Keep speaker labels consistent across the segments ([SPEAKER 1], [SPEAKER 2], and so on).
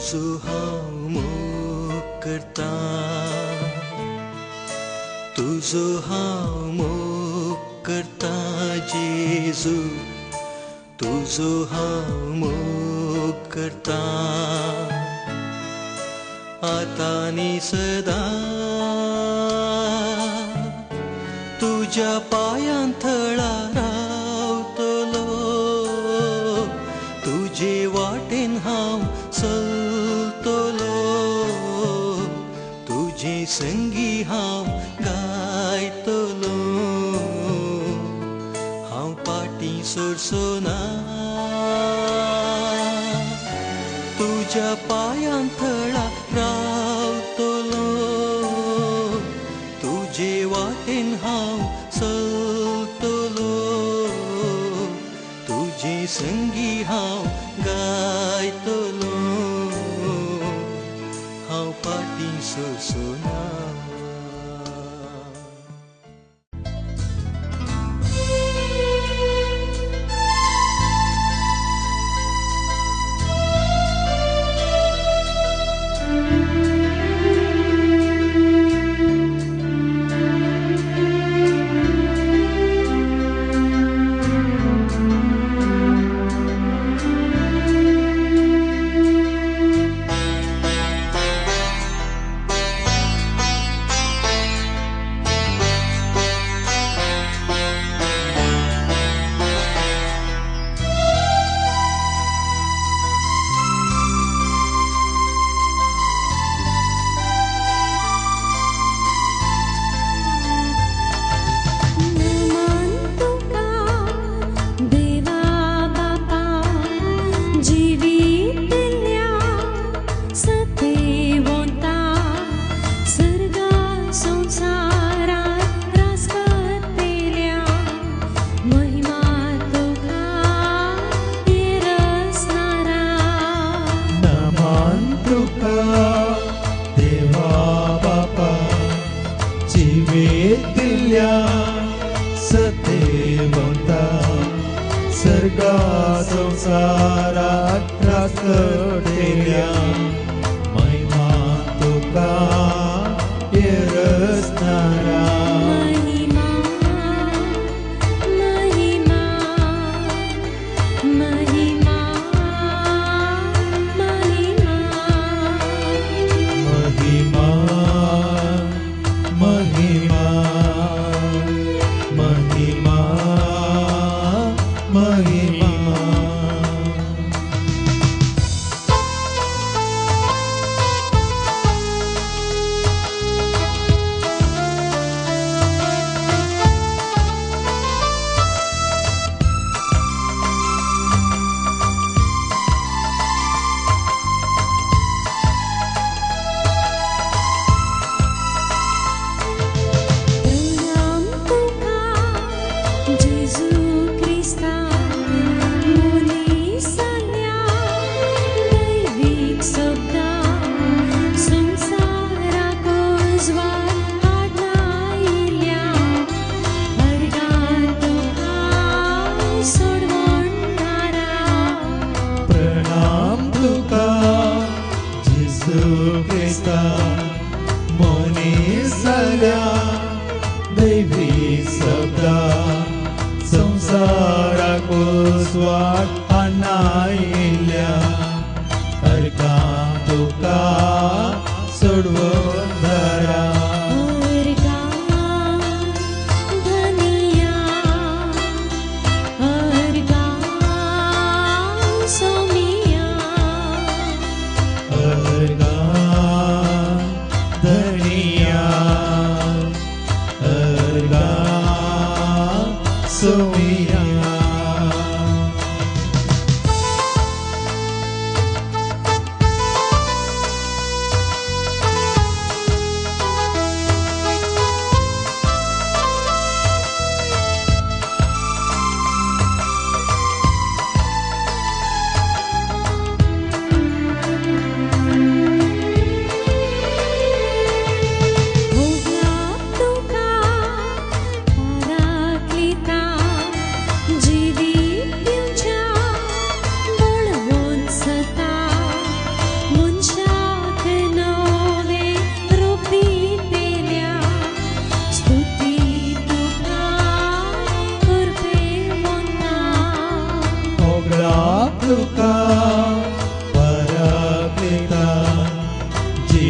[SPEAKER 1] तुझो हांव मोग करता, तुझो हांव मोग करता जेजू, तुझो हांव मोग करता आता आनी सदां तुझ्या पांयां थळार रावतलो, तुजे वाटेन हांव चलतलो, तुजे संगी हांव गायतलो, हांव पाटी सोडसोना, तुझ्या पांयां थळार रावतलो, तुजे वाटेन हांव चलतलो, तुजे संगी हांव गायतलो, हांव पाटी सोडसोना.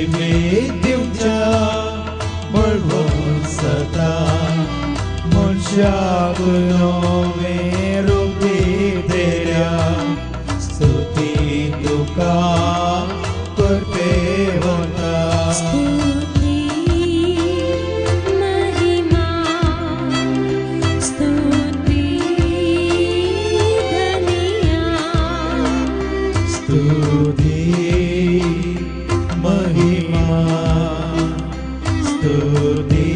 [SPEAKER 2] दिवच्या मळवून सदा मनशाक नवे रूपी तेऱ्या स्तुती तुका करते होता
[SPEAKER 3] स्तुती महिमा स्तुती धनिया
[SPEAKER 2] स्तुती महिमा स्तुती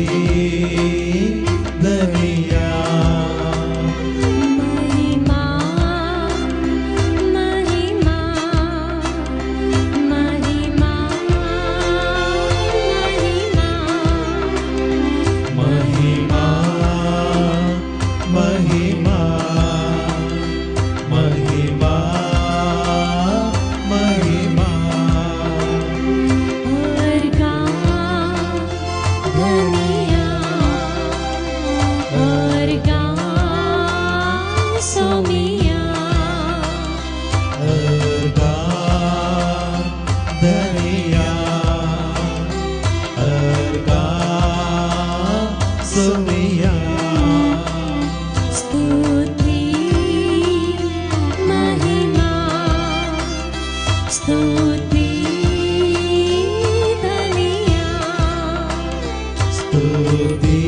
[SPEAKER 2] धनिया
[SPEAKER 3] महिमा महिमा महिमा महिमा
[SPEAKER 2] महिमा महिमा महिमा महिमा
[SPEAKER 3] अर्गा धनिया अर्गा सोमिया
[SPEAKER 2] अर्गा धनिया अर्गा सुमिया
[SPEAKER 3] स्तुति महिमा स्तुति धनिया
[SPEAKER 2] स्तुति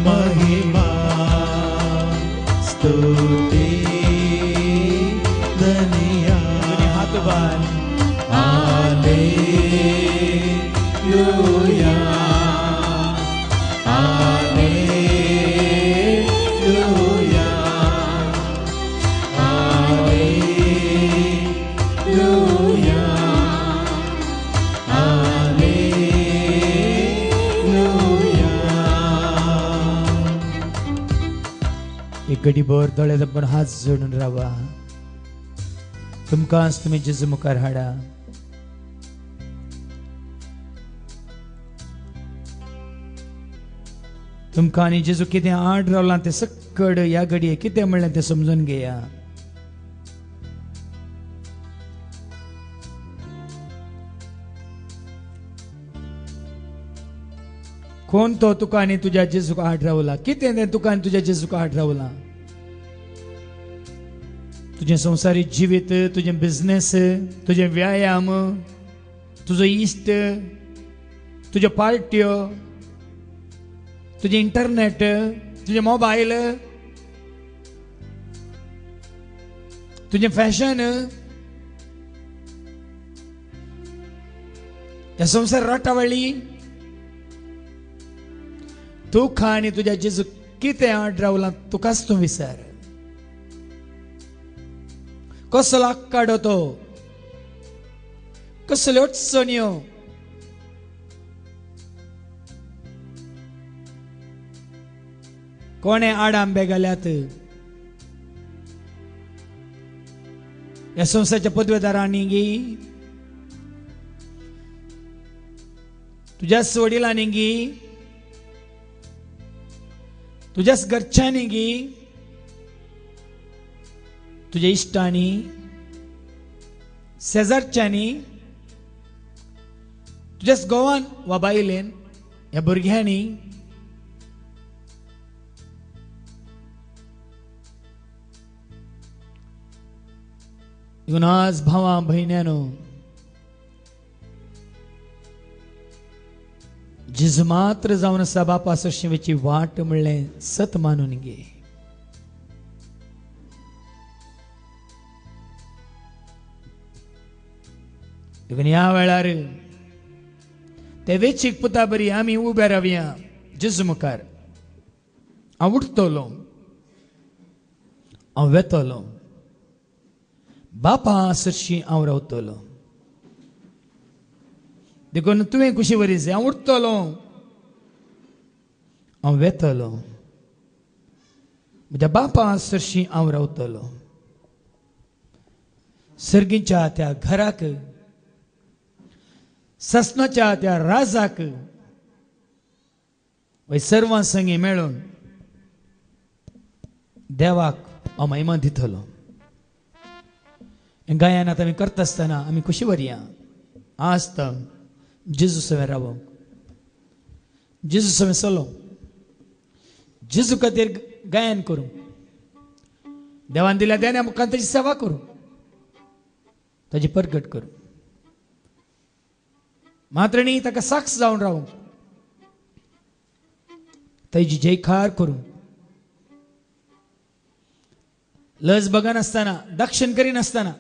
[SPEAKER 2] महिमा स्तुति धनिया हाथ बार हालेलुया हालेलुया हालेलुया हालेलुया एक घडीभर दोळे धांपून हात जोडून रावा तुमकांच तुम्ही जेजू मुखार हाडा तुमकां आनी जेजू कितें आड रावलां तें सकड ह्या घडये कितें म्हणलें तें समजून घेया कोण तो तुका आनी तुज्या जेजूक आड रावला कितें तें तुका आनी तुज्या जेजूक आड रावला तुझें संवसारीक जिवीत तुझें बिझनेस तुझें व्यायाम तुजो इश्ट तुज्यो पार्ट्यो तुझे इंटरनेट तुझे मोबाईल तुझे फॅशन या संसार रटावळी तू खा आणि तुझ्या जेजू कितें आड रावला तुकाच तूं विचार कसलो आक्काडो तो कसल्यो अडचण्यो कोणे आड आंबे घाल्यात या संस्थेच्या पदवेदारांनी गी तुझ्याच वडिलांनी गी तुझ्याच घरच्यांनी गी तुझ्या इष्टांनी शेजारच्यांनी तुझ्याच गोवान वा बायलेन ह्या भुरग्यांनी आज भावा बहिण्यानो जेजू मात्र जावन आसा बापा सरशेवेची वाट म्हणलें सत मानून घे देखून ह्या वेळार ते वेचीक पुता बरी आमी उबे रावया जेजू मुखार हांव उठतलो हांव वेतलो बापा सरशी हांव रावतलो देखून तुवें कुशी वरीस हांव उठतलो हांव वेतलो म्हज्या बापा सरशी हांव रावतलो सर्गीच्या त्या घराक ससनाच्या त्या राजाक सर्वां संगी मेळून देवाक हांव महिमा दितलो गायन आतां आमी करता आसतना आमी कशी वरया आस्ता जेजू सवे रावो जेजू सवे चलो जेजू खातीर गायन करूं देवान दिल्या देण्या मुखार ताची सेवा करूं ताची परगट करूं मात्र न्ही ताका साक्ष जावन रावूं ताची जयकार करूं लज बघनासतना दक्षिण करिनासतना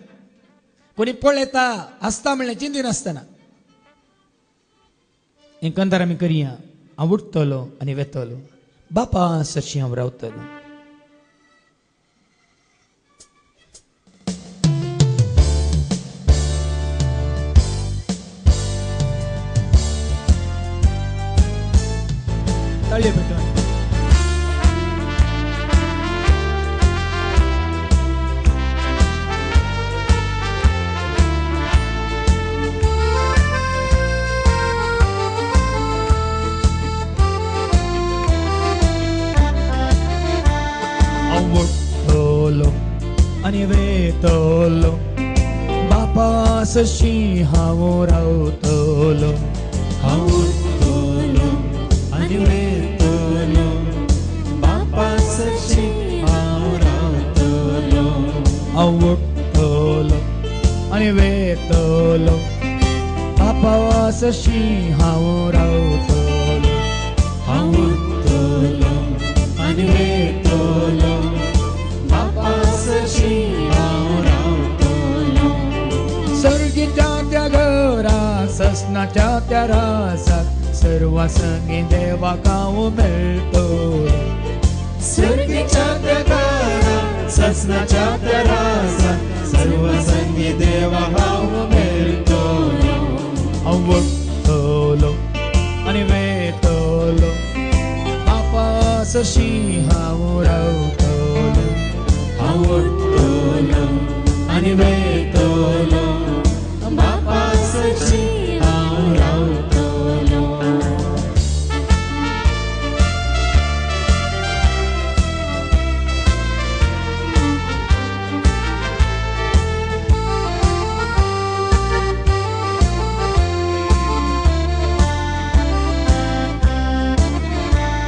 [SPEAKER 2] कोणी पळयता हसता म्हणलें चिंतिनासतना एकंदर आमी करया हांव उठतलो आनी वेतलो बापा सरशी हांव रावतलो ताळयो पेटोवन आणि वेतलो बापा सरशी हांव रावतलो
[SPEAKER 1] हांव उठतलो आनी वेतलो बापा सरशी हांव रावतलो
[SPEAKER 2] हांव उठतलो आणि वेतलो बापा सरशी हांव रावतलो
[SPEAKER 1] हांव उठतलो आनी वेतलो बापा सरशी हांव रावतलो
[SPEAKER 2] सर्गीच्या त्या घरात ससनाच्या त्या रासात सर्व संगी देवाक हांव मेळटलो
[SPEAKER 1] सर्गीच्या त्या घरात ससनाच्या त्या रासात सर्व संगी देवा हांव मेळटलो
[SPEAKER 2] हांव उठतलो आनी वेतलो बापा सरशी हांव रावतलो
[SPEAKER 1] हांव उठतलो आनी वेतलो बापा सरशी हांव रावतलो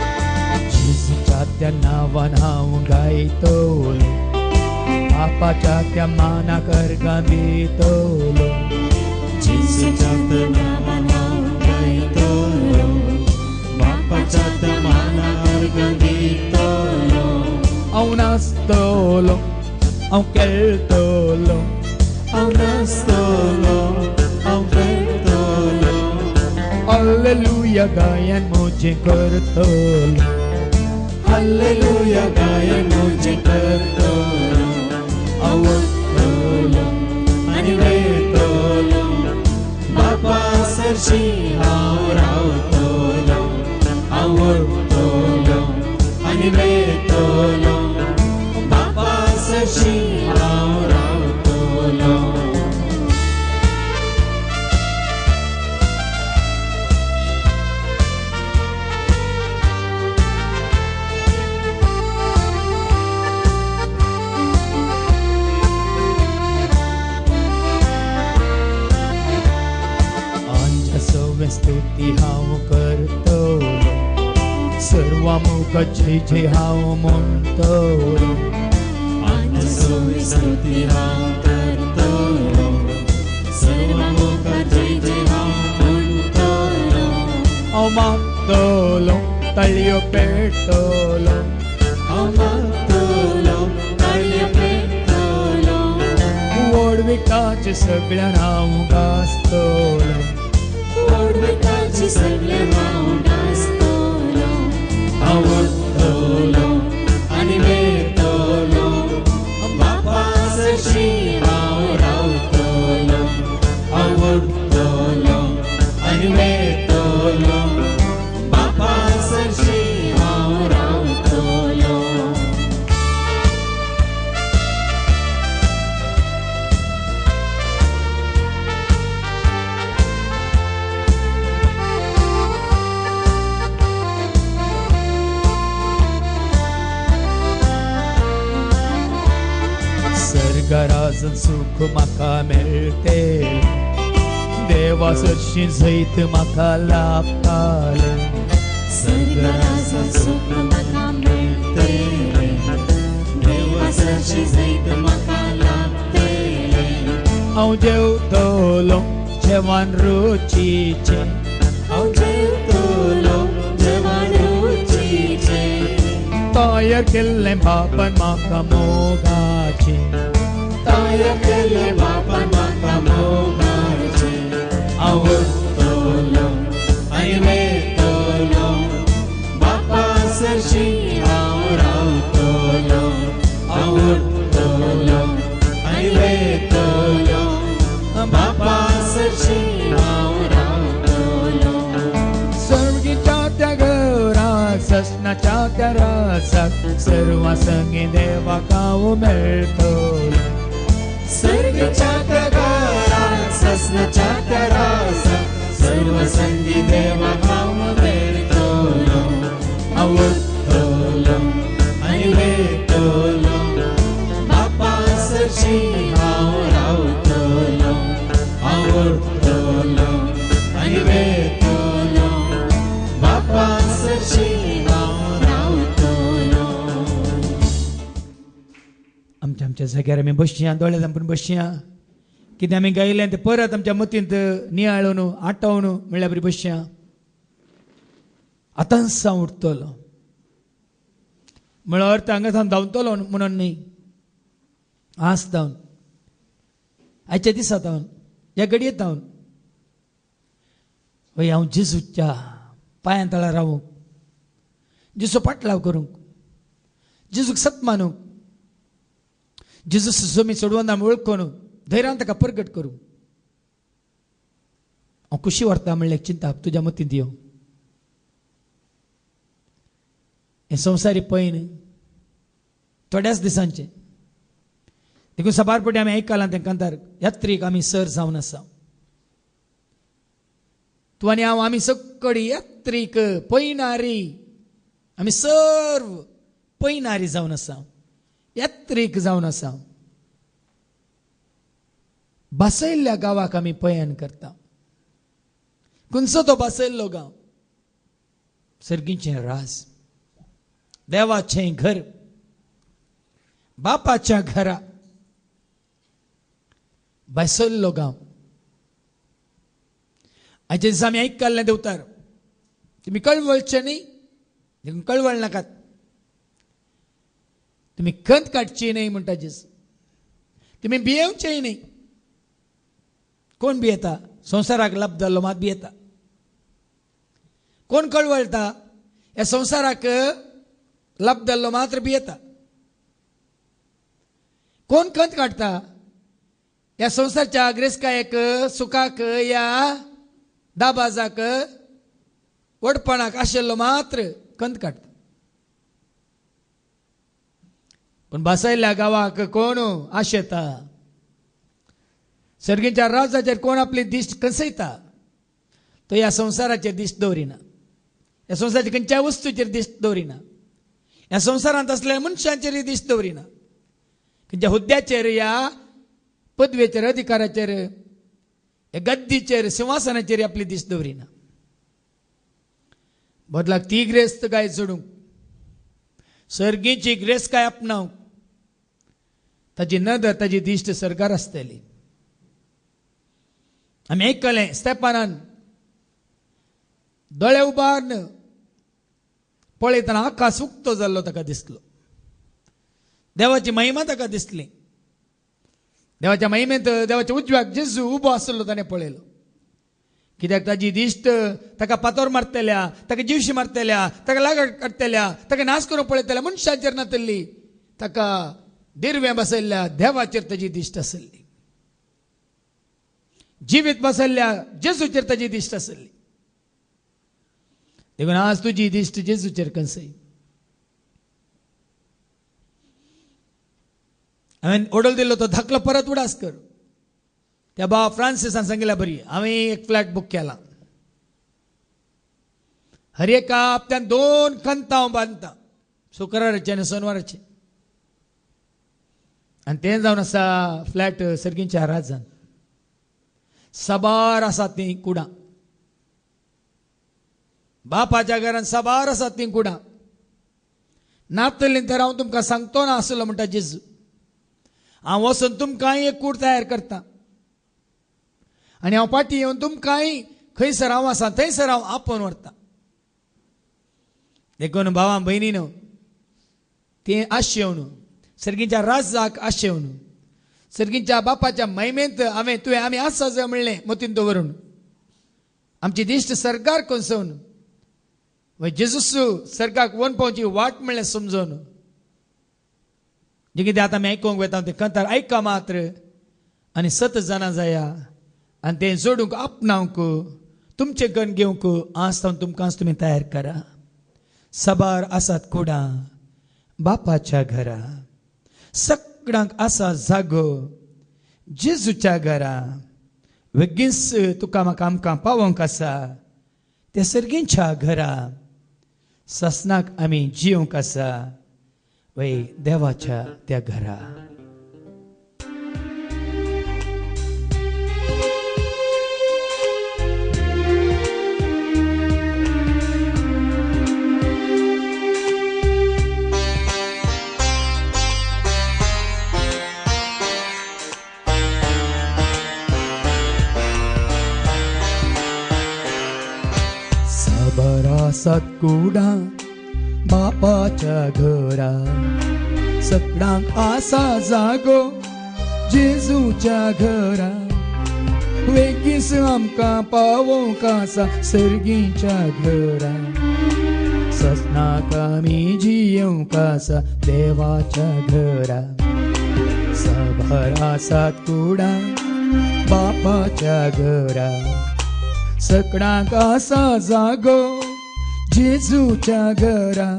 [SPEAKER 2] जेजूच्या त्या नांवान हांव गायतलो बापाच्या त्या मानाक अर्गां दितलो
[SPEAKER 1] जेजूच्या त्या नांवान हांव गायतलो बापाच्या त्या मानार अर्गां दितलो
[SPEAKER 2] हांव नाचतलो हांव खेळटलो
[SPEAKER 1] हांव नाचतलो हांव खेळटलो
[SPEAKER 2] हाल्लेलुया गायन मोजें करतलो
[SPEAKER 1] हाल्लेलुया गायन मोजें करतलो हांव उठतलो आनी वेतलो बापा सरशी हांव रावतलो हांव उठतलो आनी वेतलो बापा सरशी हांव रावतलो
[SPEAKER 2] स्तुती हांव करतलो सर्व मुख जय जय हांव म्हणटलो
[SPEAKER 1] आनी सगळी स्तुती हांव करतलो सर्व मुख जय जय हांव म्हणटलो
[SPEAKER 2] हांव मागतलो ताळयो पेटतलो
[SPEAKER 1] हांव मागतलो ताळयो पेटतलो
[SPEAKER 2] व्हड विकाचे सगळ्यान हांव गाजतलो
[SPEAKER 3] ओडविकाची सगळ्यां हांव नाचतलो
[SPEAKER 1] हांव उठतलो आनी वेतलो बापा सरशी हांव रावतलो हांव उठतलो आनी वेतलो बापा सरशी हांव रावतलो
[SPEAKER 2] गराज सुख म्हाका मेळटे देवा सरशी सैत म्हाका लाभताले
[SPEAKER 3] स्वर्गराजा सुख म्हाका मेळटले देवाची सैत म्हाका लाभतले
[SPEAKER 2] हांव जेवतलो जेवण रुचीचे
[SPEAKER 3] हांव जेवतलो जेवण रुचीचे
[SPEAKER 2] तयार केल्लें बापान म्हाका मोगाचे
[SPEAKER 3] तयार केल्लें बापान म्हाका मोगाचे
[SPEAKER 1] हांव उरतलो आनी मेळटलो बापा सरशी हांव रावतलो हांव उरतलो आनी मेळटलो बापा सरशी हांव रावतलो
[SPEAKER 2] स्वर्गीच्या त्या घराक ससनाच्या त्या रासाक सर्व संगी देवाक हांव मेळटलो
[SPEAKER 1] सर्गीच्या त्या घरात ससनाच्या त्या रासाक सर्व संगी देवाक हांव मेळटलो हांव उरतलो आनी मेळटलो बापा सरशी हांव रावतलो हांव उरतलो आनी मेळटलो बापा सरशी हांव रावतलो
[SPEAKER 2] आमच्या जाग्यार आमी बसया दोळे धांपून बसया कितें आमी गायलें तें परत आमच्या मतींत नियाळून आठवून म्हणल्यार बरी बसया आतां सावन उठतलो म्हळ्यार अर्थ हांगा सावन धांवतलो म्हणून न्ही आज धांवन आयच्या दिसा धांवन ह्या घडयेंत धांवन वय हांव जेजूच्या पांयां तळार रावूंक जेजू पाटलाव करूंक जेजूक सत मानूंक जेजू जमी सोडून आमी वळखून धैर्यान ताका प्रगट करूं हांव कुशी व्हरता म्हणल्यार चिंता तुज्या मतींत यो हें संवसारी पैन थोड्याच दिसांचें देखून सबारपटी आमी आयकलां तें कांतार यात्रेक आमी सर जावन आसा तूं आनी हांव आमी सगळीं यात्रेक पैनारी आमी सर्व पैनारी जावन आसा यात्रेक जावन आसा बसयल्ल्या गांवाक आमी पयन करता खंयचो तो बसयल्लो गांव सर्गीचें राज देवाचें घर बापाच्या घरा बसयल्लो गांव आयच्या दिसा आमी आयकल्लें देवतार तुमी कळवळचे न्ही देखून कळवळ नाकात तुमी खंत काडची न्ही म्हणटा जेजू तुमी भियेवचेय न्ही कोण भियेता संवसाराक लाभ जाल्लो मात भियेता कोण कळवळटा ह्या संवसाराक लाभ जाल्लो मात्र भियेता कोण खंत काडटा ह्या संवसारच्या ग्रेस्कायेक सुखाक या दाबाजाक वडपणाक आशिल्लो मात्र खंत काडटा पण बसयल्ल्या गांवाक कोण आशेता सर्गीच्या राजाचेर कोण आपली दिश्ट कसयता तो ह्या संवसाराचेर दिश्ट दवरिना ह्या संवसाराच्या खंयच्याय वस्तूचेर दिश्ट दवरिना ह्या संवसारांत असलेल्या मनशांचेरय दिश्ट दवरिना खंयच्या हुद्द्याचेर या पदवेचेर अधिकाराचेर ह्या गद्दीचेर सिंहासनाचेर आपली दिश्ट दवरिना बदलाक ती ग्रेस्त गाय सोडूंक सर्गीची ग्रेस काय आपणावंक ताची नदर ताची दिश्ट सरकार आसतली आमी आयकलें स्तेपानान दोळे उबारन पळयतना आकाश उक्तो जाल्लो ताका दिसलो देवाची महिमा ताका दिसली देवाच्या महिमेंत देवाच्या उजव्याक जेजू उबो आसलो ताणें पळयलो कित्याक ताची दिश्ट ताका पातोर मारतल्या ताका जिवशी मारतल्या ताका लागड काडटल्या ताका नाश करून पळयतल्या मनशांचेर नातल्ली ताका दिर्वे बसयल्ल्या देवाचेर ताची दिश्ट आसली जिवीत बसयल्ल्या जेजूचेर ताची दिश्ट आसली देखून आज तुजी दिश्ट जेजूचेर कसय हांवें ऑर्डर दिल्लो तो धाकलो परत उडास कर त्या बाबा फ्रांसिसान सांगिल्ल्या बरी हांवें एक फ्लॅट बूक केला हर एका हप्त्यान 2 कंतां हांव बांदता शुक्राराचे आनी शेनवाराचे आनी तें जावन आसा फ्लॅट सर्गीच्या राजान साबार आसात ती कुडां. बापाच्या घरान साबार आसात ती कुडां. नातली तर हांव तुमकां सांगतो ना आसलो म्हणटा जेजू. हांव वचून तुमकां एक कूड तयार करता आनी हांव फाटीं येवन तुमकांय खंयसर हांव आसा थंयसर हांव आपोवन व्हरता. देखून भावां भयणीनो, ते आशेव न्हू, सर्गीच्या राजाक आशेव न्हू, सर्गीच्या बापाच्या महिमेंत आमी आसा जर म्हणलें मतीन दवरून आमची दिश्ट सरकार कोसोवन जेजूसू सर्गाक वन पावची वाट म्हणलें समजोन जे कितें आतां आमी आयकूंक वता तें कंतार आयका मात्र आनी 7 जाणां जाया आनी तें जोडूंक आपणावंक तुमचे गण घेवंक आसता तुमकांच तुमी तयार करा. साबार आसात कुडां बापाच्या घरा, सगळ्यांक आसा जागो जेजूच्या घरा. वेगीच तुका म्हाका आमकां पावोंक आसा त्या सर्गींच्या घरा. ससनाक आमी जियोंक आसा वय देवाच्या त्या घरा. सात कुडां बापाच्या घरा, सगळ्यांक आसा जागो जेजूच्या घरा. वेगीस आमकां पावोंक आसा सर्गीच्या घरा. ससनाक आमी जियोंक आसा देवाच्या घरा. साबार आसात कुडां बापाच्या घरा, सगळ्यांक आसा जागो जेजूच्या घरा.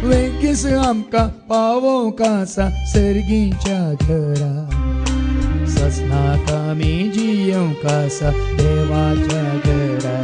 [SPEAKER 2] वेगीस आमकां पावोंक आसा सर्गीच्या घरा. ससनाक आमी जियोंक आसा देवाच्या घरा.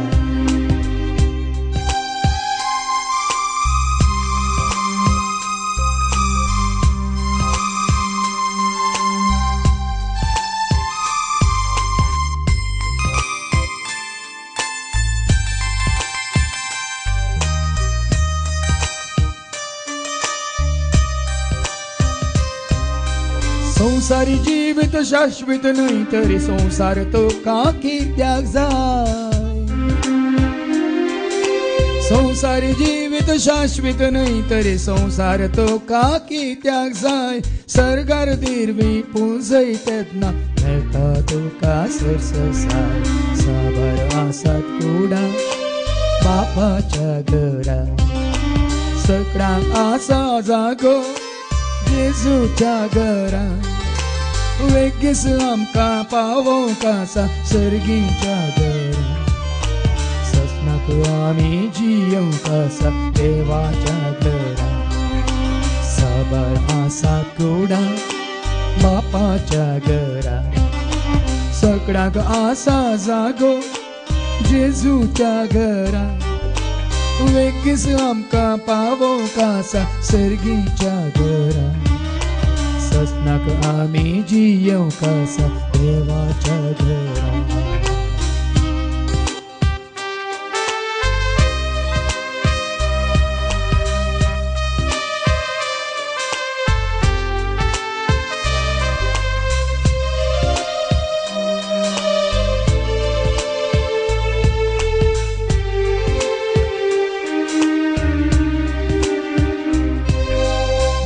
[SPEAKER 2] संसारी जीवित शाश्वत न्हय तरी संसार तो का कित्याक जाय. संसारी जीवित शाश्वत न्हय तरी संसार तो का कित्याक जाय. सर्गार दिरवी पुंजय तेदना मेळटा तुका सरससाय. साबार आसात कुडां बापाच्या घरा, सगळ्यांक आसा जागो जेजूच्या घरा. वेगीस आमकां पावोंक आसा सर्गीच्या घरा. ससनाक आमी जियोंक आसा देवाच्या घरा. साबार आसात कुडां बापाच्या घरा, सगळ्यांक आसा जागो जेजूच्या घरा. वेगीस आमकां पावोंक आसा सर्गीच्या घरा. ससनाक आमी जियोंक आसा देवाच्या घरा.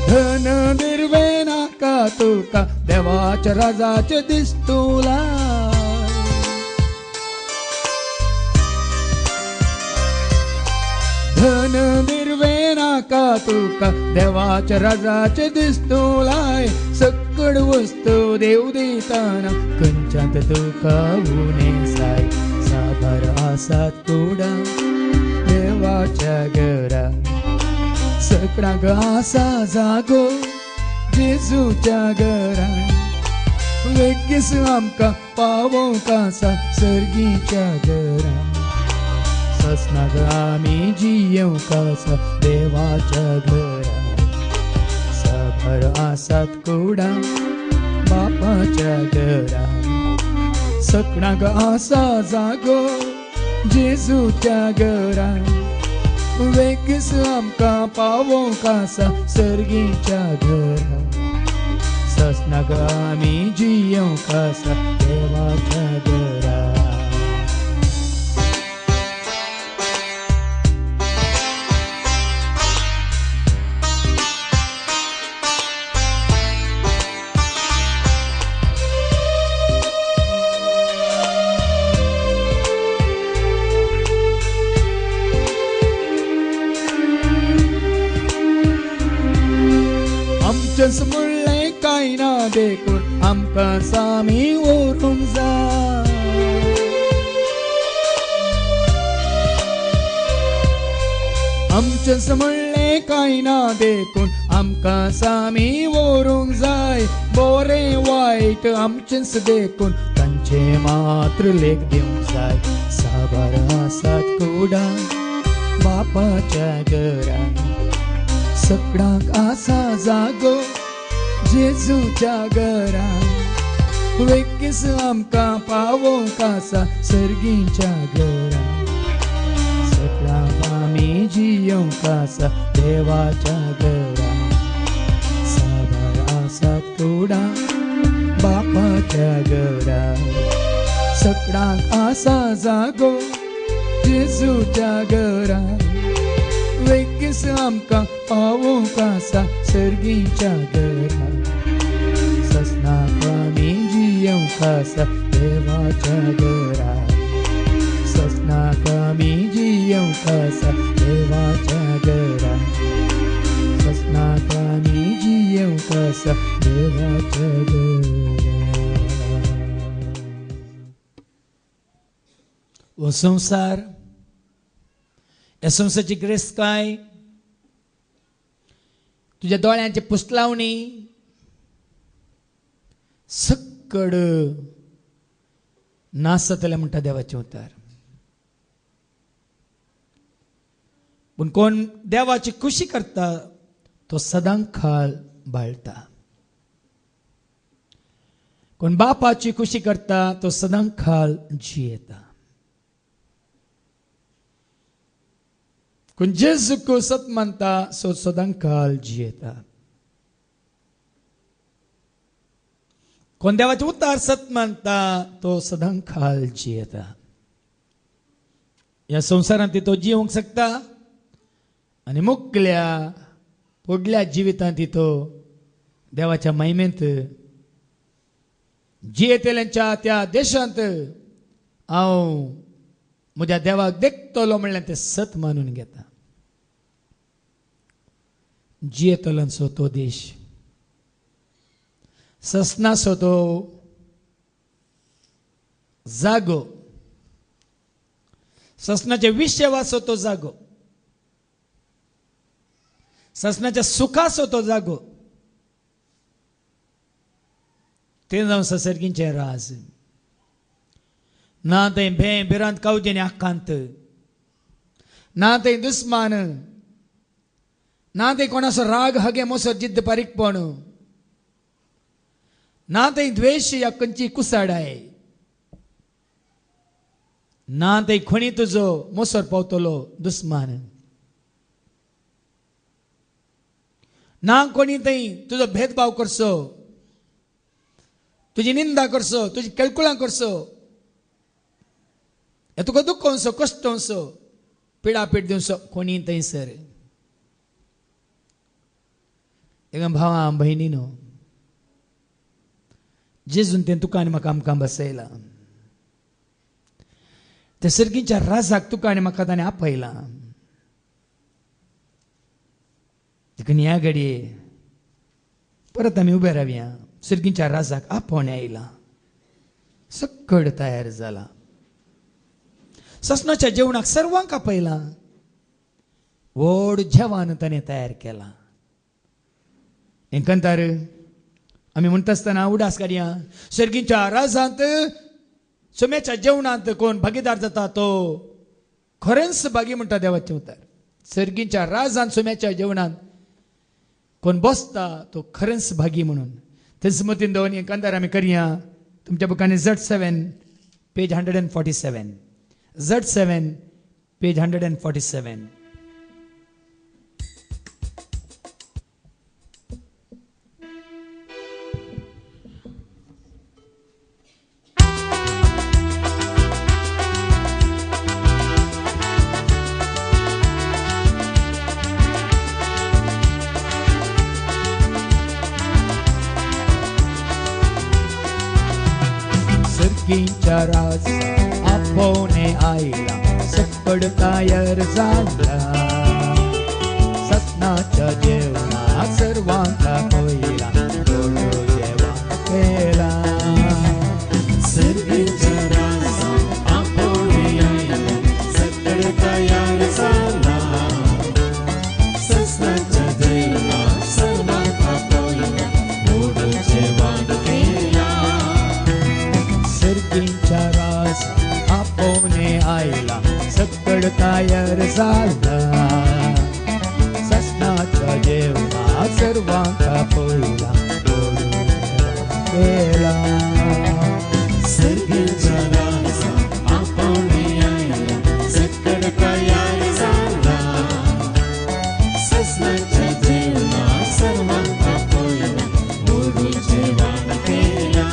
[SPEAKER 2] धन निर्वे नाका तुका देवाच्या राजाचे दिसतुला. धन निर्वे नाका तुका देवाच्या राजाचे दिसतुलाय. सकळ वस्तू देव दिताना खंयच्यात तुका उणे जाय. साबार आसात कुडां देवाच्या घरा, सगळ्यांक आसा जागो जेजूच्या घरा. वेगीस आमकां पावोंक आसा सर्गीच्या घरा. ससनाक आमी जियोंक आसा देवाच्या घरा. साबार आसात कुडां बापाच्या घरा, सगळ्यांक आसा जागो जेजूच्या घरान वेगीस आमकां पावोंक आसा सर्गीच्या घरान ससनाक आमी जियोंक आसा देवाच्या घरान आमचेच म्हणलें कांय ना देखून आमकां सामी व्हरूंक जाय आमचेच म्हणलें कांय ना देखून आमकां सामी व्हरूंक जाय बरें वायट आमचेच देखून तांचे मात्र लेख दिवंक जाय साबार आसात कुडा बापाच्या घरान सगळ्यांक आसा जागो जेजूच्या घरान वेगीस आमकां पावोंक आसा सर्गीच्या घरान सगळ्यांक आमी जियोंक आसा देवाच्या घरान साबार आसात कुडा बापाच्या घरान सगळ्यांक आसा जागो जेजूच्या घरान वेगीस आमकां पावोंक आसा सर्गीच्या घरान ससनाक आमी जियोंक आसा देवाच्या घरान ससनाक आमी जियोंक आसा देवाच्या घरान ससनाक आमी जियोंक आसा देवाच्या घरान हो संवसार ह्या संवसाराची गिरेस्तकाय तुझ्या दोळ्यांची पुस्तलावणी सकड नास जातले म्हणटा देवाचें उतर पूण कोण देवाची खुशी करता तो सदांच खाल बाळटा कोण बापाची खुशी करता तो सदांच खाल जियेता कोण जेजूक सत मानता सो सदांच काल जियेता कोण देवाचे उतार सत मानता तो सदांच काल जियेता ह्या संवसारांत तो जिवंक शकता आनी मुखल्या फुडल्या जिवितांत तो देवाच्या महिमेंत जियेतेल्यांच्या त्या देशांत हांव म्हज्या देवाक देखतलो म्हणल्यार ते सत मानून घेता जियेतल्यांचो तो देश ससनाचो तो जागो ससनाच्या विश्वाचो तो जागो ससनाच्या सुखाचो तो जागो ते जावन सर्गीचें राज ना थंय भे भिरांत कावजेनी आकांत ना थंय दुस्मान ना थंय कोणाचो राग हगे मोसो जिद्द पारीकपण ना थंय द्वेष या खंयची कुसाडाय ना थंय खणी तुजो मोसोर पावतलो दुस्मान ना कोणी थंय तुजो भेदभाव करचो तुजी निंदा करचो तुजी केळकुळां करचो तुका दुखोवचो कश्टोवचो पिडापीड दिवचो कोणी थंयसर एक भावा भयणीनो जेजून तें तुका आनी म्हाका आमकां बसयला त्या सर्गीच्या राजाक तुका आनी म्हाका ताणें आपयला देखून ह्या घडये परत आमी उबे रावया सर्गीच्या राजाक आपोवणे आयला सकड तयार जाला ससनाच्या जेवणाक सर्वांक आपयला व्हड जेवण ताणें तयार केला हेंकंतार आमी म्हणटा आसतना उडास काडया सर्गीच्या राजांत सुम्याच्या जेवणांत कोण भागीदार जाता तो खरेंच भागी म्हणटा देवाचें उतर सर्गीच्या राजांत सुम्याच्या जेवणांत कोण बसता तो खरेंच भागी म्हणून तेच मतीन दवन हेंकंतार आमी करया तुमच्या बुकांनी Z7 पेज 147. Z7, page 147. सरकींच्या रास आपोने आईला सकड तयार झाला. ससनाच्या जेवणा सर्वांका होईला गोड जेवण केला.
[SPEAKER 1] सरकींच्या रास आपोने आईला सकड तयार झाला. ससनाच्या जेवणा सर्वांका होईला गोड जेवण केला.
[SPEAKER 2] सरकींच्या रास आपोने आईला सकड तयार झाला. ससनाच्या जेवणा सर्वांका होईला गोड जेवण केला.
[SPEAKER 1] सरकींच्या रास आपोने आईला सकड तयार झाला. ससनाच्या जेवणा सर्वांका होईला गोड जेवण केला.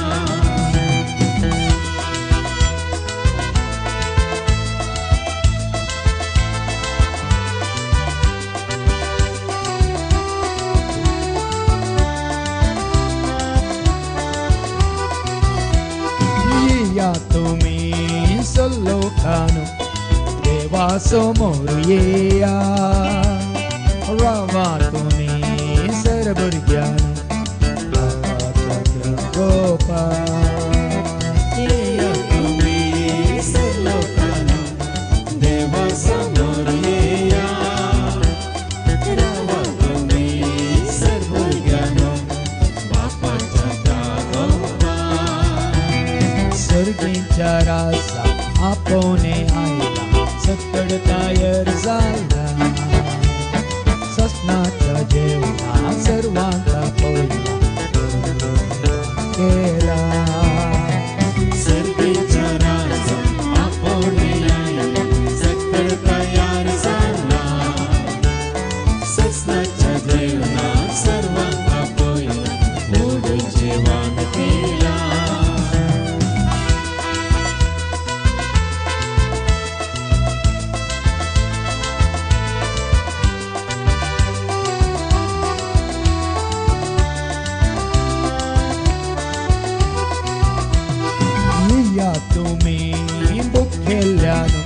[SPEAKER 2] या तुम्ही सल्लोखानो देवासमोर येया. रावा तुम्ही सरभुर्ग्यानो बापाचा गोपा.
[SPEAKER 1] येया तुम्ही सर्वलोकानो देवासमोर येया. रावा तुम्ही सर्वज्ञानो बापाच्या दागोबा.
[SPEAKER 2] सरकींच्या रासा आपोने आईला सकड तयार झाला. ससनाच्या जेवणा सर्वांका होईला केला.
[SPEAKER 1] सरकींच्या रास आपोने आईला सकड तयार झाला. ससनाच्या जेवणा सर्वांका होईला गोड जेवण केला.
[SPEAKER 2] या तुम्ही भुकेल्यानो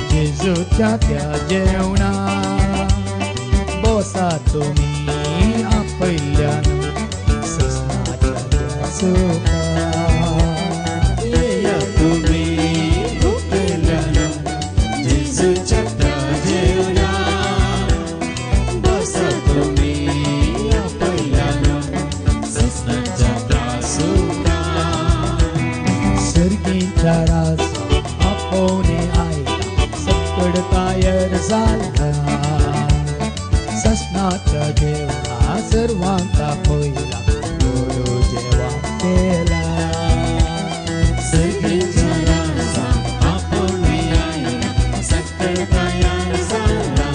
[SPEAKER 2] जेजूच्या त्या जेवणा. बसा तुम्ही आपल्यानो ससनाच्या त्या सुखा.
[SPEAKER 1] येया तुम्ही भुकेल्यानो जेजूच्या त्या जेवणा. बसा तुम्ही आपल्यानो ससनाच्या त्या सुखा.
[SPEAKER 2] सरकींच्या रास आपोने आईला सकड तयार झाला. ससनाच्या जेवणा सर्वांका होईला गोड जेवण केला.
[SPEAKER 1] सरकींच्या रास आपोने आईला सकड तयार झाला.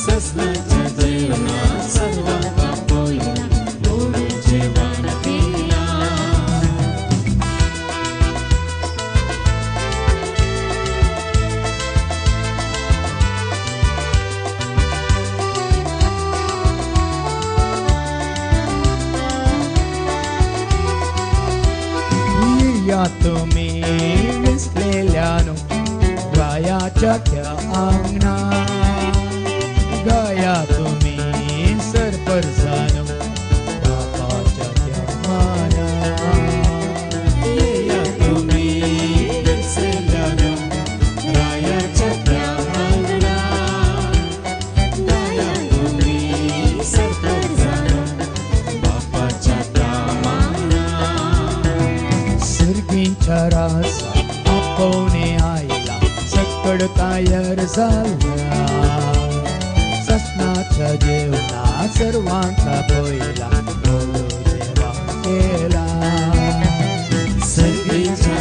[SPEAKER 1] ससनाच्या जेवणा सर्वांका होईला गोड जेवण केला.
[SPEAKER 2] या तुम्ही विसलेल्यानो गायाच्या त्या अंगणा. गाया तुम्ही सरपरजानो बापाच्या त्या माना.
[SPEAKER 1] येया तुम्ही विसरल्यानो रायाच्या त्या अंगणा. गाया तुम्ही सरपरजानो बापाच्या त्या माना.
[SPEAKER 2] सरकींच्या रासा आपोने आईला सकड तयार झाला. ससनाच्या जेवणा सर्वांका होईला गोड जेवण केला.
[SPEAKER 1] सरकींच्या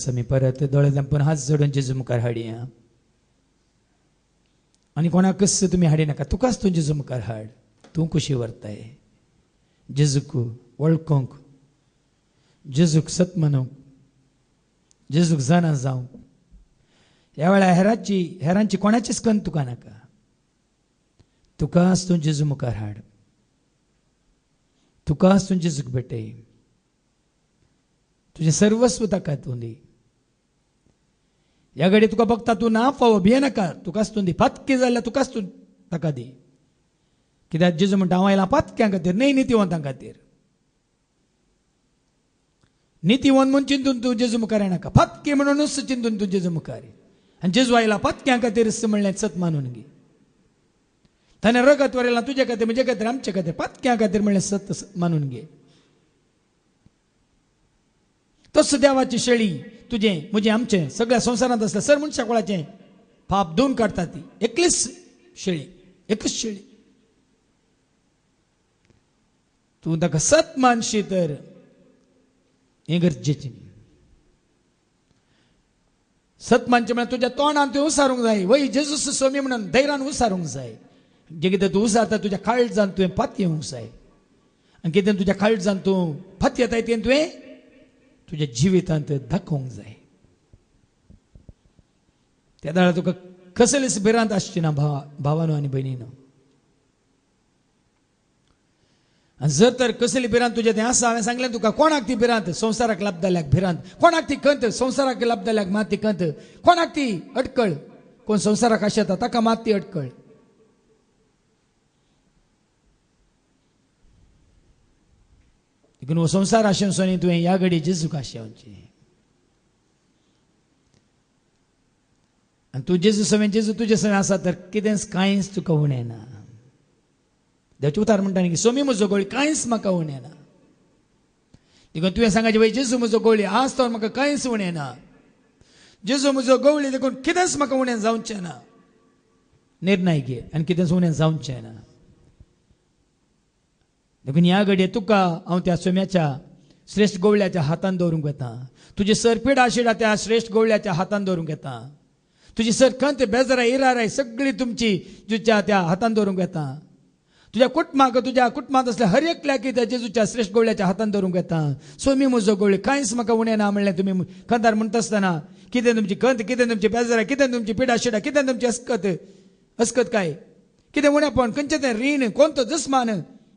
[SPEAKER 2] म्हणून आमी परत दोळे धांपून हात जोडून जेजू मुखार हाडया. आनी कोणाकच तुमी हाडी नाका, तुकाच तूं जेजू मुखार हाड. तूं कशी व्हरताय जेजूक वळखूंक, जेजूक सत मानूंक, जेजूक जाणा जावंक. ह्या वेळार हेरांची कोणाचीच कन तुका नाका. तुकाच तूं जेजू मुखार हाड. तुकाच तूं जेजूक भेटय. तुजें सर्वस्व ताका तूं दी. ह्या घडी तुका बघता तूं ना फावो भियेनाका, तुकाच तूं दी. फातकी जाल्यार तुकाच तूं ताका दी. कित्याक जेजू म्हणटा हांव आयला पातक्यां खातीर, न्हय नितीवंतां खातीर. नितीवंत म्हणून चिंतून तूं जेजू मुखार येनाका, फातकी म्हणूनच चिंतून तूं जेजू मुखार ये. आनी जेजू आयला पातक्यां खातीर म्हणलें सत मानून घे. ताणें रगत वरयलां तुजे खातीर, म्हजे खातीर, आमचे खातीर, पातक्यां खातीर म्हणलें सत मानून घे. तस देवाची शेळी तुजें म्हजें आमचें सगळ्या संवसारांत आसल्या सर मनशा कुळाचें पाप धुवन काडटा. ती एकलीच शेळी, एकच शेळी. तूं ताका सत मानशी तर हें गरजेचें. सत मानचें म्हळ्यार तुज्या तोंडान तुवें उसारूंक जाय. वय जेजूस स्वामी म्हणून धैर्यान उसारूंक जाय. जें कितें तूं उसारता तुज्या काळजान तुवें फाती येवंक जाय. आनी कितें तुज्या काळजान तूं फाती येताय तें तुवें तुज्या जिवितांत दाखोवंक जाय. त्या दाळार तुका कसलीच भिरांत आसची ना भावानो आनी भयणीनो. आनी जर तर कसली भिरांत तुजें तें आसा, हांवें सांगलें तुका, कोणाक ती भिरांत? संवसाराक लाभ जाल्याक भिरांत. कोणाक ती खंत? संवसाराक लाभ जाल्याक मात ती खंत. कोणाक ती अडकळ? कोण संवसाराक आशेता ताका मात ती अडकळ. देखून हो संवसार आशेवचो न्ही तुवें, ह्या घडी जेजूक आशेवचें. आनी तूं जेजू समेन, जेजू तुजे समेन आसा तर कितेंच कांयच तुका उणें ना. देवाचें उतार म्हणटा न्ही की सोमी म्हजो गवळी कांयच म्हाका उणें ना. देखून तुवें सांगायचें वय जेजू म्हजो गवळी आज तर म्हाका कांयच उणें ना. जेजू म्हजो गवळी देखून कितेंच म्हाका उणें जावचें ना. निर्णय घे आनी कितेंच उणें जावचें ना. देखून ह्या घडये तुका हांव त्या सोम्याच्या श्रेश्ठ गवळ्याच्या हातान दवरूंक येता. तुजी सरपीड आशिडा त्या श्रेश्ठ गवळ्याच्या हातान दवरूंक येता. तुजी सर खंत बेजाराय इराराय सगळी तुमची जुच्या त्या हातान दवरूंक येता. तुज्या कुटुंबांत असल्या हर एकल्याक त्या जेजूच्या श्रेश्ठ गवळ्याच्या हातान दवरूंक येता. सोमी म्हजो गवळी कांयच म्हाका उणें ना म्हणलें तुमी खंतार म्हणटा आसतना. कितें तुमची खंत, कितें तुमची बेजाराय, कितें तुमची पिडा शिडा, कितें तुमची अस्कत काय, कितें उणेंपण, खंयचें तें रीण, कोणतो जस्मान,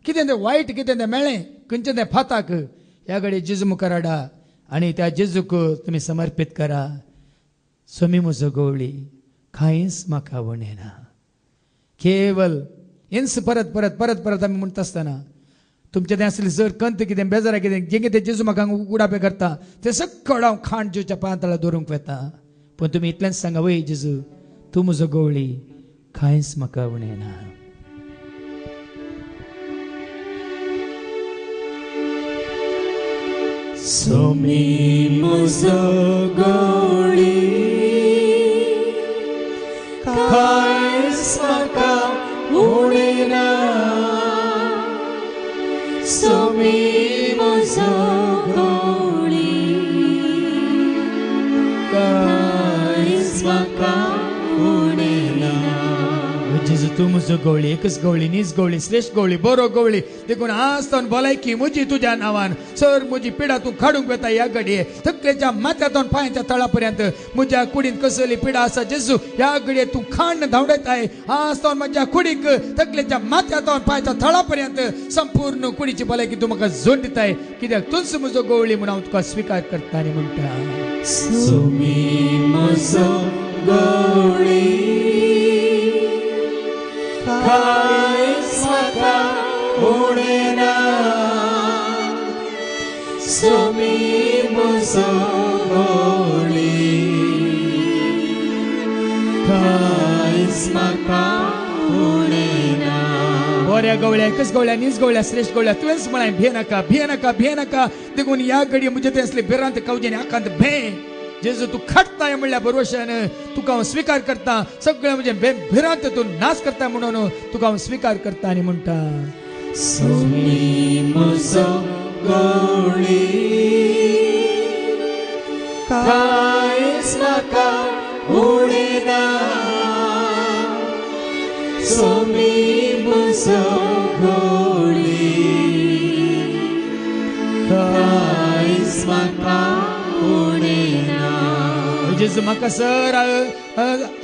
[SPEAKER 2] कितें तें वायट, कितें तें मेळ्ळें, खंयचें तें फाताक, ह्या घडी जेजू मुखार हाडा आनी त्या जेजूक तुमी समर्पीत करा. सोमी म्हजो गवळी कांयच म्हाका उणें ना. केवल हिंस परत परत परत परत आमी म्हणटा आसतना तुमचें तें आसलें जर खंत कितें बेजार कितें जें कितें जेजू म्हाका उगडापे करता तें सगळें हांव खाण जेवच्या पांयां दवरूंक येता. पूण तुमी इतलेंच सांगा, वय जेजू तूं म्हजो गवळी कांयच म्हाका उणें ना.
[SPEAKER 3] सोमी म्हजो गवळी कांयच म्हाका उणें ना. सोमी म्हजो गवळी कांयच म्हाका उणें ना.
[SPEAKER 2] जेजू तूं म्हजो गवळी, एकच गवळी, नीज गवळी, श्रेश्ठ गवळी, बरो गवळी. देखून आज तर भलायकी म्हजी तुज्या नांवान सर म्हजी पिडा तूं काडूंक येता. ह्या घडये तकलेच्या माथ्यातून पांयाच्या तळा पर्यंत म्हज्या कुडींत कसली पिडा आसा जेजू ह्या घडये तूं खाण धांवडयताय. आज तर म्हज्या कुडीक तकलेच्या माथ्यातून पांयाच्या तळा पर्यंत संपूर्ण कुडीची भलायकी तूं म्हाका जोड दिताय. कित्याक तूंच म्हजो गवळी म्हणून हांव तुका स्विकार करता आनी म्हणटा.
[SPEAKER 3] सोमी म्हजो गवळी कांयच म्हाका उणें ना. सोमी म्हजो गवळी कांयच म्हाका उणें ना.
[SPEAKER 2] बऱ्या गवळ्या, एकच गवळ्या, नीज गवळ्या, श्रेश्ठ गवळ्या तुवेंच म्हणाय भिये नाका, भिये नाका, भिये नाका. देखून ह्या घडये म्हणजे ते असले भिरांत कावजेने आकांत भे जेजू तूं खटताय म्हणल्या भरवशान तुका हांव स्विकार करता. सगळें म्हणजे भिरांत तूं नाश करता म्हणून तुका हांव स्विकार करता आनी म्हणटा.
[SPEAKER 3] सोमी म्हजो गवळी कांयच म्हाका उणेना सोमी म्हजो गवळी कांयच म्हाका उणेना
[SPEAKER 2] जेजू म्हाका सर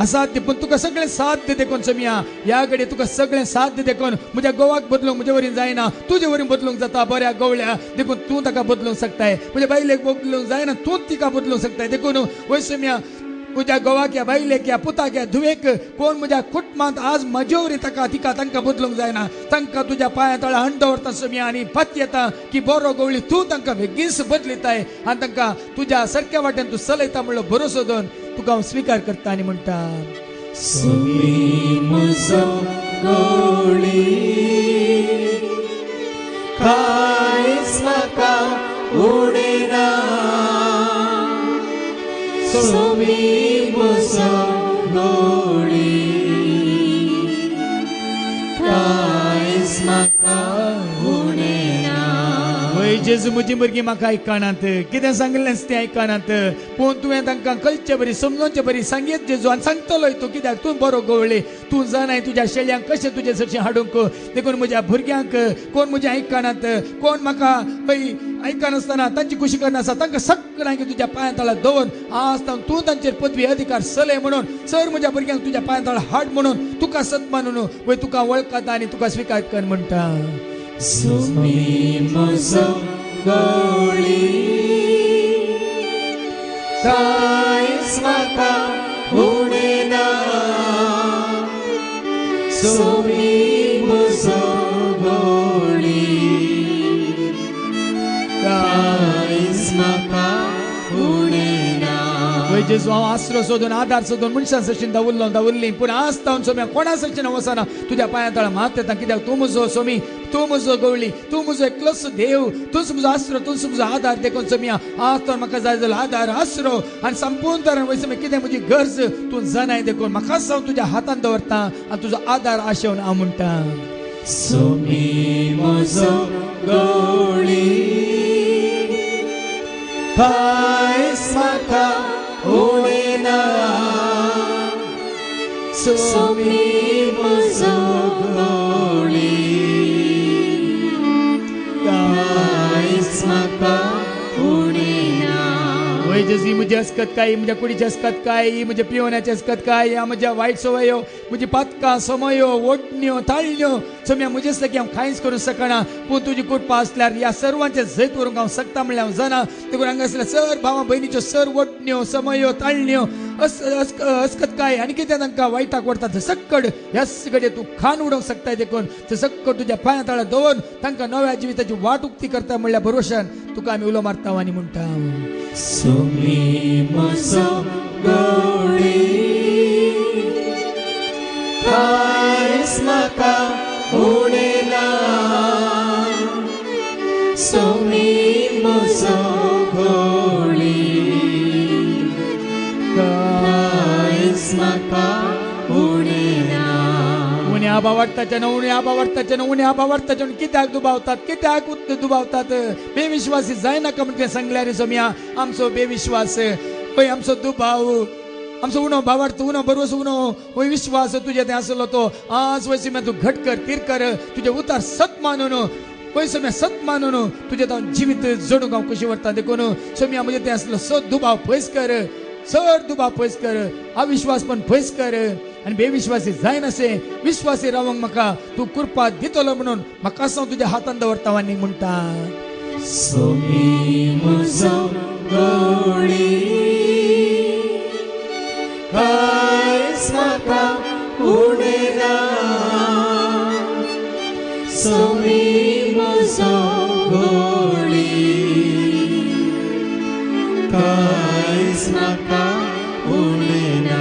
[SPEAKER 2] असाध्य पण तुका सगळें साध्य देखून सोमिया ह्या घडये तुका सगळें साध्य देखून म्हज्या गोवाक बदलूंक म्हजे वरीन जायना तुजे वरीन बदलूंक जाता बऱ्या गवळ्या देखून तूं ताका बदलूंक शकताय म्हज्या बायलेक बदलूंक जायना तूं तिका बदलूंक शकताय देखून वय सोमिया तुझ्या गोवाक या बायलेक या पुताक या धुवेक कोण म्हज्या कुटुंबांत आज म्हजे वरीन तिका तांकां बदलूंक जायना तांकां तुज्या पांया तळा हंड दवरता सोमिया आनी पत येता की बरो गवळी तूं तांकां बेगीस बदलिताय आनी तांकां तुज्या सारक्या वाटेन तूं चलयता म्हणलो भरोसो दवन तुका हांव स्विकार करता आनी म्हणटा
[SPEAKER 3] सोमी म्हजो गवळी कांयच म्हाका उणेना सोमी म्हजो गवळी कांयच म्हाका उणेना
[SPEAKER 2] वय जेजू म्हजी भुरगीं म्हाका आयकनात कितें सांगलें तें आयकनात पूण तुवें तांकां कळचे बरी समजोवचे बरी सांगीत जेजू आनी सांगतलोय तूं कित्याक तूं बरो गवळी तूं जाणाय तुज्या शेळ्यांक कशें तुजें सरशें हाडूंक देखून म्हज्या भुरग्यांक कोण म्हजें आयकनात कोण म्हाका आयकनासतना तांची खुशी करनासतना तांकां सगळ्यांक तुज्या पांया तळा दवर आसतना तूं तांचेर पदवी अधिकार चलय म्हणून सर म्हज्या भुरग्यांक तुज्या पांया तळा हाड म्हणून तुका सत मानून वय तुका वळखता आनी तुका स्विकार कर म्हणटा
[SPEAKER 3] सोमी म्हजो गवळी कांयच म्हाका उणेना सोमी म्हजो गवळी कांयच म्हाका उणेना
[SPEAKER 2] वय जेजू हांव आसरो सोदून आदार सोदून मनशां सरशीं दावरली पूण आसता सोम्या कोणा सरशीं हांव वचना तुज्या पांया तळा मात येता कित्याक तूं म्हजो सोमी तूं म्हजो गवळी तूं म्हजो एकलोच देव तूंच म्हजो आसरो तूंच म्हजो आदार देखून सोमिया आसतना म्हाका जाय जालो आदार आसरो आनी संपूर्ण तरेन वय सोम्या कितें म्हजी गरज तूं जाणाय देखून म्हाकाच हांव तुज्या हातान दवरता आनी तुजो आदार आशेवन हांव म्हणटा
[SPEAKER 3] सोमी म्हजो गवळी कांयच म्हाका उणेना सोमी म्हजो गवळी कांयच म्हाका उणेना
[SPEAKER 2] वय जेजू म्हजी अस्कतकाय म्हज्या कुडीची अस्कतकाय म्हज्या पिवण्याची अस्कतकाय ह्या म्हज्या वायट सवयो म्हजी पातकां समयो ओडण्यो ताळण्यो सोम्या म्हजेच लागी हांव कांयच करूंक शकना पूण तुजी कृपा आसल्यार ह्या सर्वांचे जैत व्हरूंक हांव शकता म्हणल्यार हांव जाणा देखून हांगा आसल्या सर भावां भयणीच्यो सर ओडण्यो समयो ताळण्यो अस्कतकाय आनी कितें तांकां वायटाक व्हरता थंय सक्कड ह्या सगळे तूं खान उडोवंक शकताय देखून थंय सक्कड तुज्या पांया तळा दवरून तांकां नव्या जिविताची वाट उक्ती करता म्हणल्यार भरोशान तुका आमी उलो मारता आनी म्हणटा
[SPEAKER 3] सोमी म्हजो गवळी कांयच म्हाका उणेना सोमी म्हजो गवळी कांयच म्हाका उणेना
[SPEAKER 2] उण्या आबावडताच्यान उण्या आबावडताच्यान उण्या आबावडताच्यान कित्याक दुबावतात कित्याक दुबावतात बेविश्वासी जायनाका म्हणून सांगल्यार रे सोम्या आमचो बेविश्वास पळय आमचो दुबाव आमचो उणो भावार्थ उणो बरोस उणो वय विश्वास तुजे ते आसलो तो आज वय सोम्या तूं घट कर तीर कर तुजे उतार सत मानून पळय सोम्या सत मानून तुजे तो जिवीत जोडूंक हांव कशी व्हरता देखून सोम्या म्हणजे ते आसलो सत दुबाव पयस कर चड दुबाव पयस कर अविश्वास पण पयस कर आनी बेविश्वासी जायना अशें विश्वासी रावंक म्हाका तूं कृपा दितलो म्हणून म्हाका हांव तुज्या हातान दवरता आनी म्हणटा
[SPEAKER 3] सोमी म्हजो गवळी कांयच म्हाका उणेना सोमी म्हजो गवळी कांयच म्हाका उणेना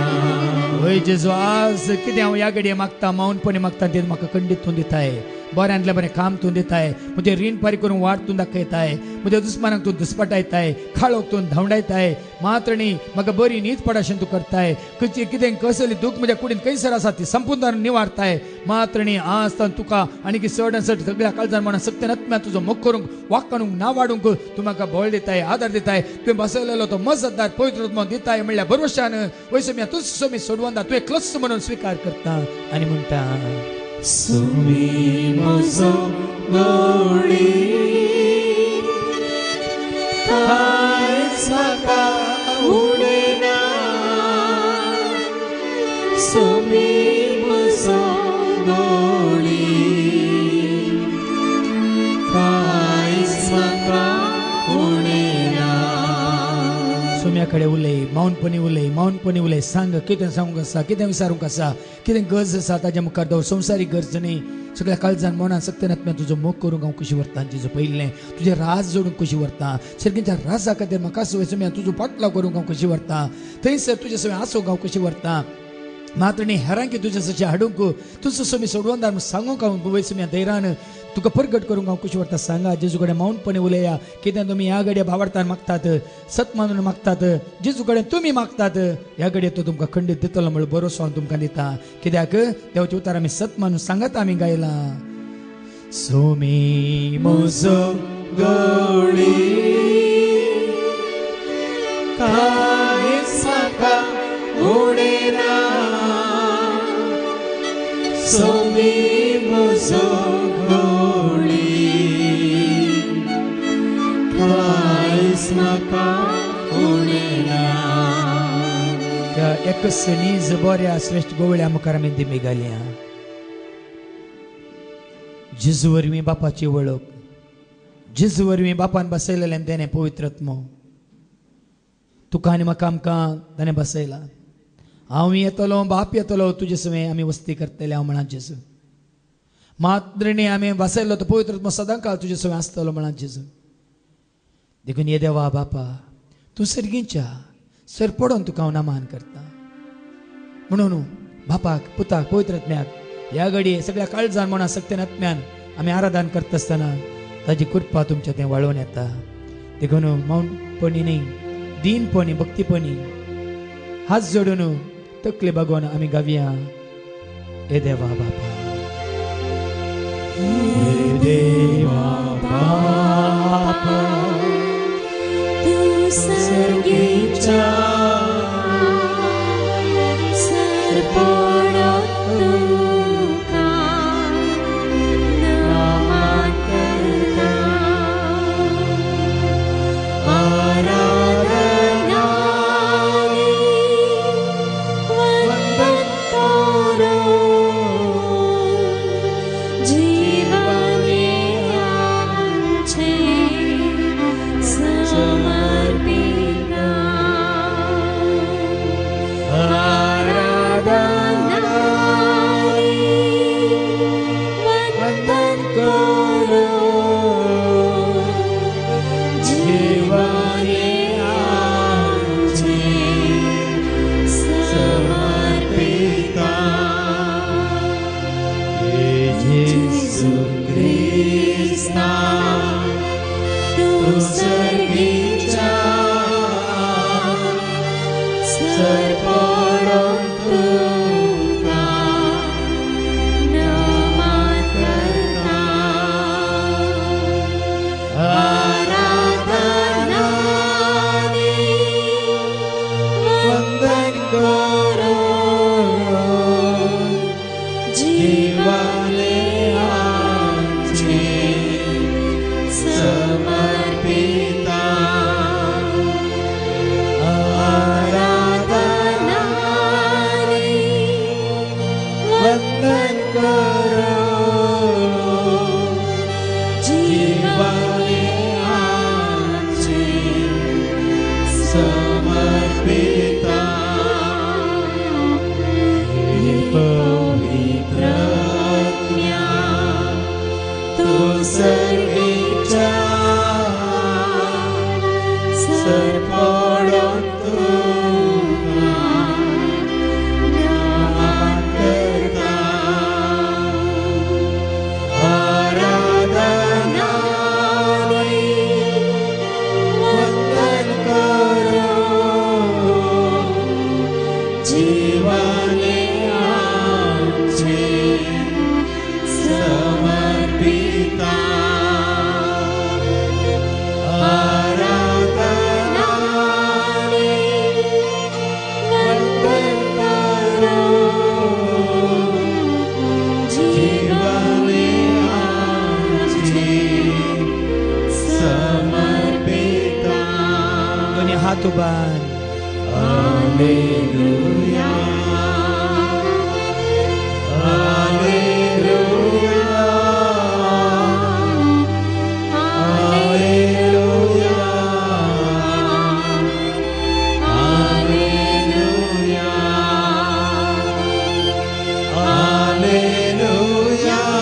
[SPEAKER 2] वय जेजू आज कितें हांव ह्या घडये मागता मौनपणी मागता तें म्हाका खंडीत तूं दिताय बऱ्यांतले बरें काम तूं दिताय, म्हजें रीण फारीक करून वाट तूं दाखयताय, म्हज्या दुस्मानाक तूं दुस्पटायताय, खाळोक तूं धांवडायताय. मात्र न्ही म्हाका बरी न्हीद पडाशें तूं करताय. कितें कसली दूख म्हज्या कुडीन खंयसर आसा ती संपूर्ण निवारताय. मात्र न्ही आज तुका आनी चड आनी चड सगळ्या काळजान म्हणून सत्यनात्म्या तुजो मोग करूंक वाकाणूंक ना वाडूंक तूं म्हाका बळ दिताय, आदार दिताय. तुवें बसयलेलो तो मजतदार पवित्र आत्मो दिताय म्हणल्यार बरोशान वयसम्या तुज सोमी सोडवंदा तुवें क्लस म्हणून स्वीकार करता आनी म्हणटा
[SPEAKER 3] सोमी म्हजो गवळी कांयच म्हाका उडना. सोमी म्हजो गवळी कांयच म्हाका उडना.
[SPEAKER 2] सोम्या कडेन उलय, मौनपणी उलय, सांग कितें सांगूंक आसा, कितें विचारूंक आसा, कितें गरज आसा ताज्या मुखार दवर. संवसारीक गरज न्ही, सगळ्या काळजान मनान सत्यनात्म्या तुजो मोग करूंक हांव कशी व्हरता. जेजू पयलें तुजें राज जोडूंक कशी व्हरता. सर्गीच्या राजा खातीर म्हाका सोम्या तुजो पाटलाव करूंक हांव कशी व्हरता. थंयसर तुजे सोम्या आसूंक हांव कशी व्हरता. मात्र न्ही हेरांकी तुजे सचे हाडूंक तुजो सोमी सोडवंदार सांगूंक हांव वयसम्या धैर्यान तुका प्रगट करूंक हांव कशी व्हरता. सांगा जेजू कडेन मौनपणी उलया. कितें तुमी ह्या घडये भावार्थान मागतात, सत मानून मागतात, जेजू कडेन तुमी मागतात, ह्या घडये तो तुमकां खंडीत दितलो म्हण भरोसो हांव तुमकां दिता. कित्याक देवाचें उतार आमी सत मानून सांगत आमी गायलां. सोमी
[SPEAKER 3] म्हजो गवळी कांयच म्हाका उडना. सोमी म्हजो गवळी कांयच म्हाका उडना.
[SPEAKER 2] त्या एकच नीज बऱ्या श्रेष्ठ गोवळ्या मुखार आमी दिमी घालया. जेजू वरवीं बापाची वळख, जेजू वरवीं बापान बसयलेलें तेणें पवित्रत्म तुका आनी म्हाका आमकां ताणें बसयला. हांव येतलो, बाप येतलो, तुजे सवें आमी वस्ती करतले हांव म्हणा जेजू. मात्र न्ही आमी बसयलो तो पवित्रत्म सदां काळ तुजे सवें आसतलो म्हणा जेजू. देखून ये देवा बापा तूं सर्गीच्या सर पडोवन तुका हांव नमान करता. म्हणून बापाक, पुताक, पवित्रत्म्याक ह्या घडये सगळ्या काळजान म्हणा सत्यनात्म्यान आमी आराधन करता आसतना ताजी कृपा तुमच्या थंय वाळून येता. देखून मौनपणी न्ही, दीनपणी, भक्तीपणी हात जोडून तकले बघून आमी गावया. हे देवा बापा, हे देवा बापा
[SPEAKER 1] तू सर्गीच्या सर पडोन तुका नमन करता. आराधना वंदन करो जीवने आमचे समर्पिता. आराधना वंदन करो जीवने आमचे समर्पिता.
[SPEAKER 3] येशू ख्रिस्ता तू सर्गीच्या सर पडोन तुका
[SPEAKER 1] नमन करता. आराधना
[SPEAKER 3] वंदन करो जीवने आमचे समर्पिता.
[SPEAKER 1] आराधना
[SPEAKER 3] जीवने आमचे समर्पिता आराधनाने वंदन करो जीवने आमचे समर्पिता
[SPEAKER 2] दोन्ही हात उभार
[SPEAKER 3] Hallelujah, Hallelujah, Hallelujah, Hallelujah, Hallelujah, Hallelujah.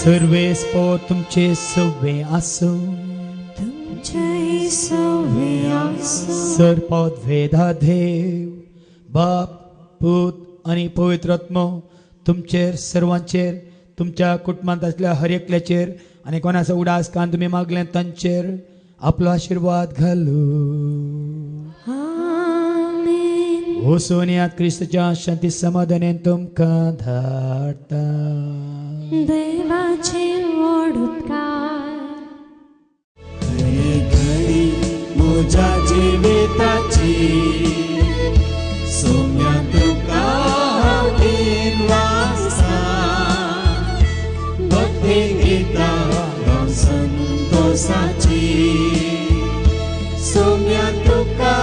[SPEAKER 2] सर्वे स्पोर तुमचे सवे आसो
[SPEAKER 1] तुमचे सवे आसो
[SPEAKER 2] सरपद वेदा देव बाप पूत आणि पवित्र आत्मो तुमचेर सर्वांचेर तुमच्या कुटुंबात असलेल्या हर एकल्याचेर आणि कोणाचा उडास कान तुम्ही मागले तांचेर आपलो आशीर्वाद घालू
[SPEAKER 1] आमेन
[SPEAKER 2] हो सोनियात क्रिस्तच्या शांती समाधानान तुमकां धाडटा
[SPEAKER 1] देवाचे व्हड उपकार
[SPEAKER 3] घडी म्हज्या जिविताची सौम्या तुका हातीन वाजता भक्ती गितां संतोषाची सौम्या तुका